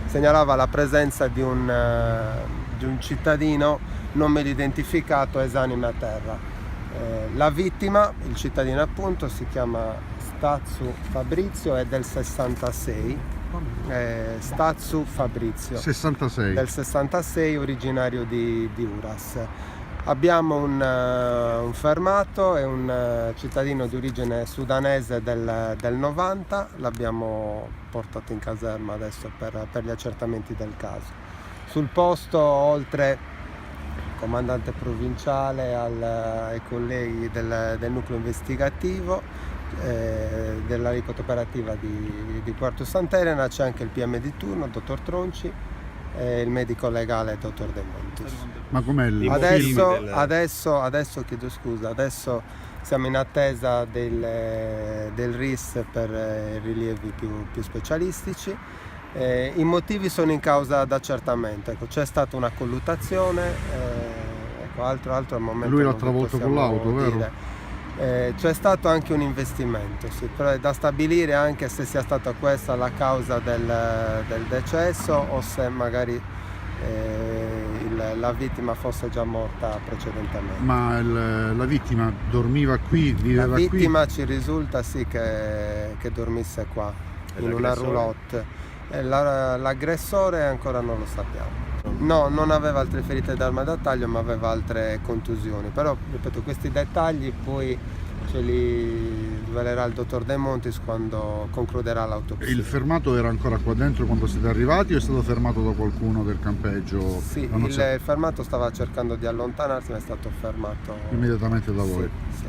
segnalava la presenza di un cittadino non meglio identificato esanime a terra. La vittima, il cittadino appunto, si chiama Stazzu Fabrizio, è del 66. Stazzu Fabrizio 66. Del 66, originario di Uras. Abbiamo un fermato, è un cittadino di origine sudanese del 90, l'abbiamo portato in caserma adesso per gli accertamenti del caso. Sul posto, oltre al comandante provinciale, ai colleghi del nucleo investigativo, dell'aliquota operativa di Quarto Sant'Elena, c'è anche il PM di turno, dottor Tronci, e il medico legale, dottor De Montis. Ma com'è il Adesso chiedo scusa, adesso siamo in attesa del RIS per rilievi più specialistici. I motivi sono in causa d'accertamento. Ecco, c'è stata una colluttazione, altro al momento. Lui l'ha travolto con l'auto, vero? C'è stato anche un investimento, sì, però è da stabilire anche se sia stata questa la causa del decesso o se magari la vittima fosse già morta precedentemente. Ma la vittima dormiva qui, viveva qui? La vittima ci risulta sì che dormisse qua, in una roulotte. L'aggressore ancora non lo sappiamo. No, non aveva altre ferite d'arma da taglio, ma aveva altre contusioni. Però, ripeto, questi dettagli poi ce li svelerà il dottor De Montis quando concluderà l'autopsia. Il fermato era ancora qua dentro quando siete arrivati o è stato fermato da qualcuno del campeggio? Sì, il fermato stava cercando di allontanarsi, ma è stato fermato immediatamente da voi. Sì.